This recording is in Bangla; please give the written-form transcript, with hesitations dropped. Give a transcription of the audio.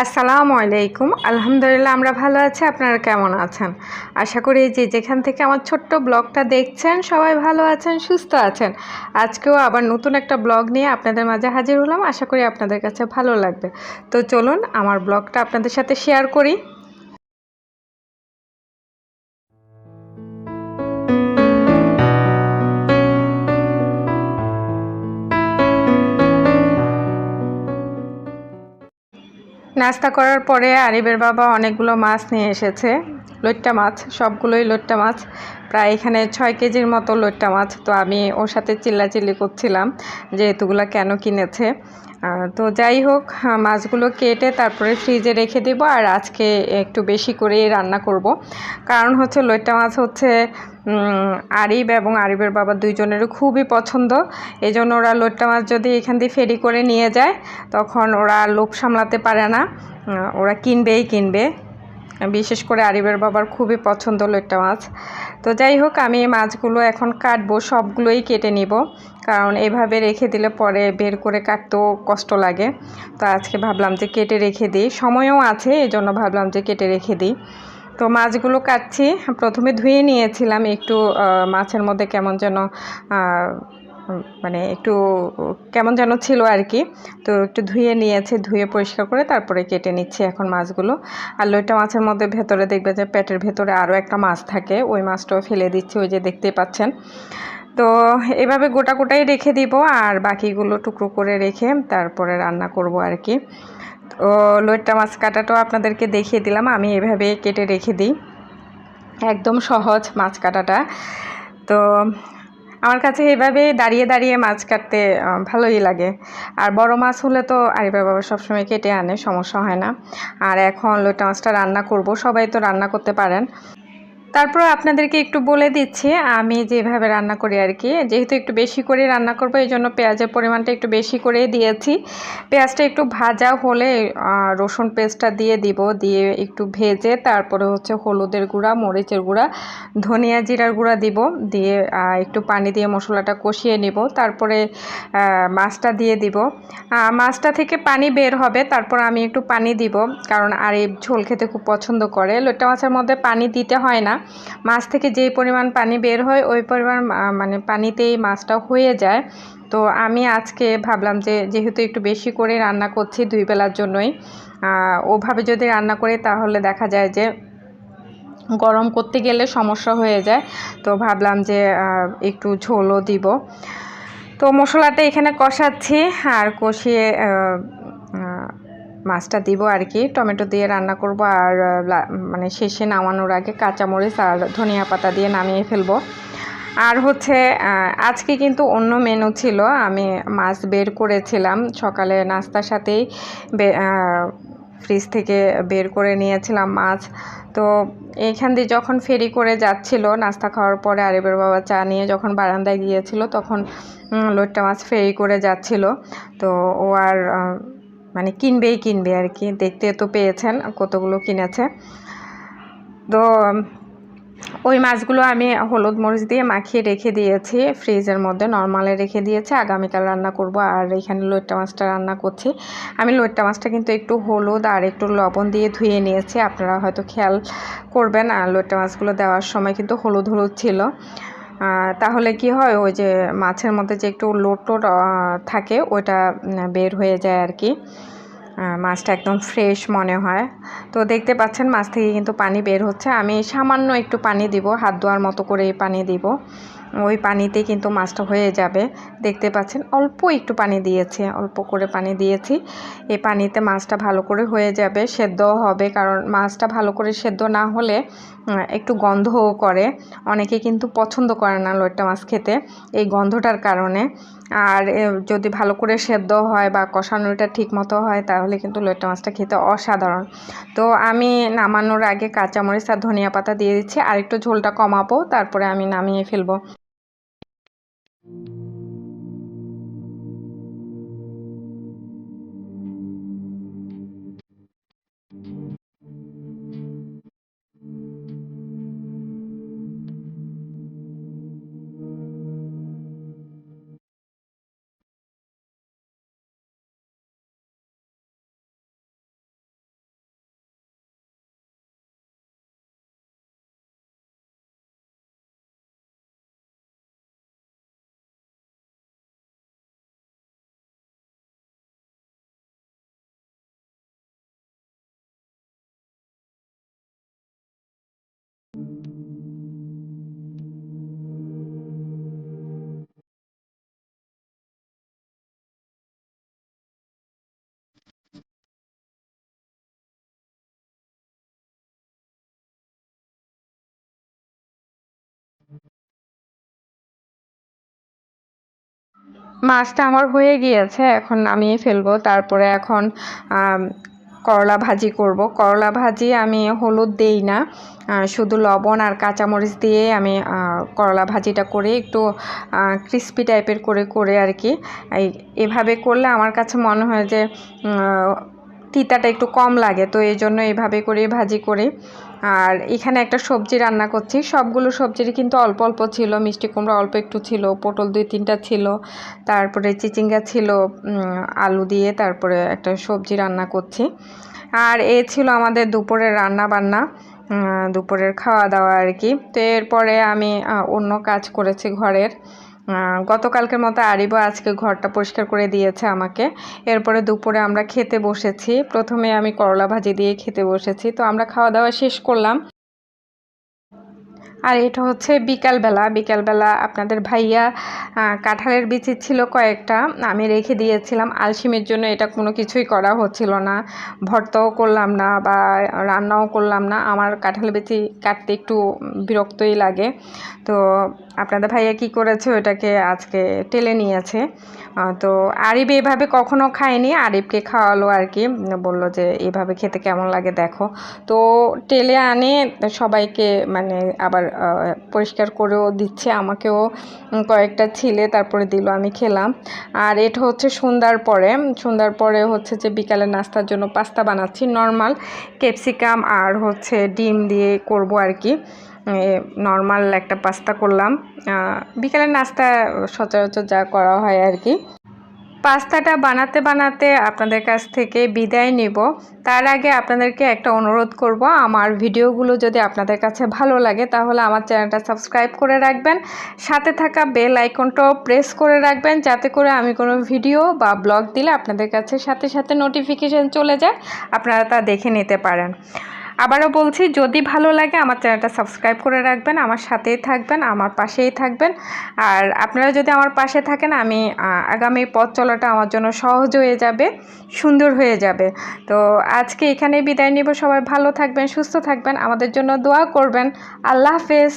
আসসালামু আলাইকুম। আলহামদুলিল্লাহ আমরা ভালো আছি। আপনারা কেমন আছেন? আশা করি যে যেখান থেকে আমার ছোট্ট ব্লগটা দেখছেন সবাই ভালো আছেন, সুস্থ আছেন। আজকেও আবার নতুন একটা ব্লগ নিয়ে আপনাদের মাঝে হাজির হলাম। আশা করি আপনাদের কাছে ভালো লাগবে। তো চলুন আমার ব্লগটা আপনাদের সাথে শেয়ার করি। নাস্তা করার পরে আরিবের বাবা অনেকগুলো মাছ নিয়ে এসেছে। লইট্টা মাছ, সবগুলোই লইট্টা মাছ। প্রায় এখানে 6 কেজির মতো লইট্টা মাছ। তো আমি ওর সাথে চিল্লাচিল্লি করছিলাম যে এতগুলো কেন কিনেছে। তো যাই হোক, মাছগুলো কেটে তারপরে ফ্রিজে রেখে দেব। আর আজকে একটু বেশি করেই রান্না করব। কারণ হচ্ছে লইট্টা মাছ হচ্ছে আরিব এবং আরিবের বাবা দুইজনেরও খুবই পছন্দ। এই জন্য ওরা লইট্টা মাছ যদি এখান দিয়ে ফেরি করে নিয়ে যায় তখন ওরা লোভ সামলাতে পারে না, ওরা কিনবেই কিনবে। বিশেষ করে আরিবের বাবার খুবই পছন্দ লইট্টা মাছ। তো যাই হোক, আমি এই মাছগুলো এখন কাটবো, সবগুলোই কেটে নিব। কারণ এভাবে রেখে দিলে পরে বের করে কাটতেও কষ্ট লাগে। তো আজকে ভাবলাম যে কেটে রেখে দিই, সময়ও আছে এই জন্য ভাবলাম যে কেটে রেখে দিই। তো মাছগুলো কাটছি। প্রথমে ধুয়ে নিয়েছিলাম একটু, মাছের মধ্যে কেমন যেন মানে একটু কেমন যেন ছিল আর কি। তো একটু ধুয়ে নিয়েছি, ধুয়ে পরিষ্কার করে তারপরে কেটে নিচ্ছি এখন মাছগুলো। আর লইট্টা মাছের মধ্যে ভেতরে দেখবে যে পেটের ভেতরে আরও একটা মাছ থাকে, ওই মাছটাও ফেলে দিচ্ছি, ওই যে দেখতেই পাচ্ছেন। তো এভাবে গোটা গোটাই রেখে দিব আর বাকিগুলো টুকরো করে রেখে তারপরে রান্না করব আর কি। তো লইট্টা মাছ কাটাটাও আপনাদেরকে দেখিয়ে দিলাম, আমি এভাবে কেটে রেখে দিই। একদম সহজ মাছ কাটাটা। তো আমার কাছে এভাবে দাঁড়িয়ে দাঁড়িয়ে মাছ কাটতে ভালোই লাগে। আর বড় মাছ হলে তো আরিফা বাবা সবসময় কেটে আনে, সমস্যা হয় না। আর এখন লইট্টা মাছটা রান্না করব, সবাই তো রান্না করতে পারেন। তারপর আপনাদেরকে একটু বলে দিচ্ছি আমি যেভাবে রান্না করি আর কি। যেহেতু একটু বেশি করে রান্না করব এই জন্য পেঁয়াজের পরিমাণটা একটু বেশি করেই দিয়েছি। পেঁয়াজটা একটু ভাজা হলে রসুন পেস্টটা দিয়ে দিব, দিয়ে একটু ভেজে তারপরে হচ্ছে হলুদের গুঁড়া, মরিচের গুঁড়া, ধনিয়া জিরার গুঁড়া দিব, দিয়ে একটু পানি দিয়ে মশলাটা কষিয়ে নিব। তারপরে মাছটা দিয়ে দিব। মাছটা থেকে পানি বের হবে, তারপর আমি একটু পানি দিব, কারণ আর এই ঝোল খেতে খুব পছন্দ করে। লইট্টা মাছের মধ্যে পানি দিতে হয় না, মাছ থেকে যেই পরিমাণ পানি বের হয় ওই পরিমাণ মানে পানিতেই মাছটা হয়ে যায়। তো আমি আজকে ভাবলাম যে যেহেতু একটু বেশি করে রান্না করছি 2 বেলার জন্যই, ওভাবে যদি রান্না করি তাহলে দেখা যায় যে গরম করতে গেলে সমস্যা হয়ে যায়। তো ভাবলাম যে একটু ঝোলও দিব। তো মশলাটা এখানে কষাচ্ছি আর কষিয়ে মাছটা দিব আর কি। টমেটো দিয়ে রান্না করব আর মানে শেষে নামানোর আগে কাঁচামরিচ আর ধনিয়া পাতা দিয়ে নামিয়ে ফেলবো। আর হচ্ছে আজকে কিন্তু অন্য মেনু ছিল। আমি মাছ বের করেছিলাম সকালে নাস্তার সাথেই, ফ্রিজ থেকে বের করে নিয়েছিলাম মাছ। তো এইখান দিয়ে যখন ফেরি করে যাচ্ছিল নাস্তা খাওয়ার পরে আরিবের বাবা চা নিয়ে যখন বারান্দায় গিয়েছিল তখন লইট্টা মাছ ফেরি করে যাচ্ছিল। তো ও আর মানে কিনবেই কিনবে আর কি। দেখতে তো পেয়েছেন কতগুলো কিনেছে। তো ওই মাছগুলো আমি হলুদ মরিচ দিয়ে মাখিয়ে রেখে দিয়েছি ফ্রিজের মধ্যে, নর্মালে রেখে দিয়েছি। আগামীকাল রান্না করব। আর এখানে লইট্টা মাছটা রান্না করছি। আমি লইট্টা মাছটা কিন্তু একটু হলুদ আর একটু লবণ দিয়ে ধুয়ে নিয়েছি, আপনারা হয়তো খেয়াল করবেন। আর লইট্টা মাছগুলো দেওয়ার সময় কিন্তু হলুদ হলুদ ছিল। তাহলে কি হয়, ওই যে মাছের মধ্যে যে একটু লোট থাকে ওইটা বের হয়ে যায় আর কি। মাছটা একদম ফ্রেশ মনে হয়। তো দেখতে পাচ্ছেন মাছ থেকে কিন্তু পানি বের হচ্ছে। আমি সামান্য একটু পানি দিব, হাত ধোয়ার মতো করে পানি দিব, ওই পানিতে কিন্তু মাছটা হয়ে যাবে। দেখতে পাচ্ছেন অল্প একটু পানি দিয়েছি, অল্প করে পানি দিয়েছি। এই পানিতে মাছটা ভালো করে হয়ে যাবে, সেদ্ধও হবে। কারণ মাছটা ভালো করে সেদ্ধ না হলে একটু গন্ধও করে, অনেকে কিন্তু পছন্দ করে না লইট্টা মাছ খেতে এই গন্ধটার কারণে। আর যদি ভালো করে সেদ্ধ হয় বা কষানোটা ঠিক মতো হয় তাহলে কিন্তু লইট্টা মাছটা খেতে অসাধারণ। তো আমি নামানোর আগে কাঁচামরিচ আর ধনিয়া পাতা দিয়ে দিচ্ছি, আর একটু ঝোলটা কমাবো, তারপরে আমি নামিয়ে ফেলবো। মাছটা আমার হয়ে গিয়েছে, এখন নামিয়ে ফেলবো। তারপরে এখন করলা ভাজি করব। করলা ভাজি আমি হলুদ দেই না, শুধু লবণ আর কাঁচামরিচ দিয়ে আমি করলা ভাজিটা করে একটু ক্রিস্পি টাইপের করে আর কি। এভাবে করলে আমার কাছে মনে হয় যে তিতাটা একটু কম লাগে, তো এই জন্য এভাবে করে ভাজি করি। আর এখানে একটা সবজি রান্না করছি, সবগুলো সবজিরই কিন্তু অল্প অল্প ছিল। মিষ্টি কুমড়া অল্প একটু ছিল, পটল 2-3টা ছিল, তারপরে চিচিঙ্গা ছিল আলু দিয়ে, তারপরে একটা সবজি রান্না করছি। আর এ ছিল আমাদের দুপুরের রান্না বান্না, দুপুরের খাওয়া দাওয়া আর কি। তো এরপরে আমি অন্য কাজ করেছি ঘরের। গতকালকের মতো আরিবও আজকে ঘরটা পরিষ্কার করে দিয়েছে আমাকে। এরপরে দুপুরে আমরা খেতে বসেছি। প্রথমে আমি করলা ভাজি দিয়ে খেতে বসেছি। তো আমরা খাওয়া দাওয়া শেষ করলাম। আর এটা হচ্ছে বিকালবেলা আপনাদের ভাইয়া কাঁঠালের বিচি ছিল কয়েকটা, আমি রেখে দিয়েছিলাম আলসিমের জন্য। এটা কোনো কিছুই করা হচ্ছিল না, ভর্তাও করলাম না বা রান্নাও করলাম না। আমার কাঁঠালের বিচি কাটতে একটু বিরক্তই লাগে। তো আপনাদের ভাইয়া কি করেছে, ওটাকে আজকে টেলে নিয়েছে। তো আরিব এভাবে কখনো খায়নি, আরিবকে খাওয়ালো আর কি, বললো যে এভাবে খেতে কেমন লাগে দেখো। তো টেলে আনে সবাইকে, মানে আবার পরিষ্কার করেও দিচ্ছে, আমাকেও কয়েকটা ছিলে তারপরে দিল, আমি খেলাম। আর এটা হচ্ছে সন্ধ্যার পরে হচ্ছে যে বিকালের নাস্তার জন্য পাস্তা বানাচ্ছি, নর্মাল ক্যাপসিকাম আর হচ্ছে ডিম দিয়ে করব আর কি। নর্মাল একটা পাস্তা করলাম, বিকালের নাস্তা সচরাচর যা করা হয় আর কি। পাস্তাটা বানাতে আপনাদের কাছ থেকে বিদায় নিব। তার আগে আপনাদেরকে একটা অনুরোধ করব, আমার ভিডিওগুলো যদি আপনাদের কাছে ভালো লাগে তাহলে আমার চ্যানেলটা সাবস্ক্রাইব করে রাখবেন, সাথে থাকা বেল আইকনটাও প্রেস করে রাখবেন, যাতে করে আমি কোনো ভিডিও বা ব্লগ দিলে আপনাদের কাছে সাথে সাথে নোটিফিকেশান চলে যায়, আপনারা তা দেখে নিতে পারেন। আবারও বলছি, যদি ভালো লাগে আমার চ্যানেলটা সাবস্ক্রাইব করে রাখবেন, আমার সাথেই থাকবেন, আমার পাশেই থাকবেন। আর আপনারা যদি আমার পাশে থাকেন, আমি আগামী পথ চলাটা আমার জন্য সহজ হয়ে যাবে, সুন্দর হয়ে যাবে। তো আজকে এখানেই বিদায় নিব। সবাই ভালো থাকবেন, সুস্থ থাকবেন, আমাদের জন্য দোয়া করবেন। আল্লাহ হাফেজ।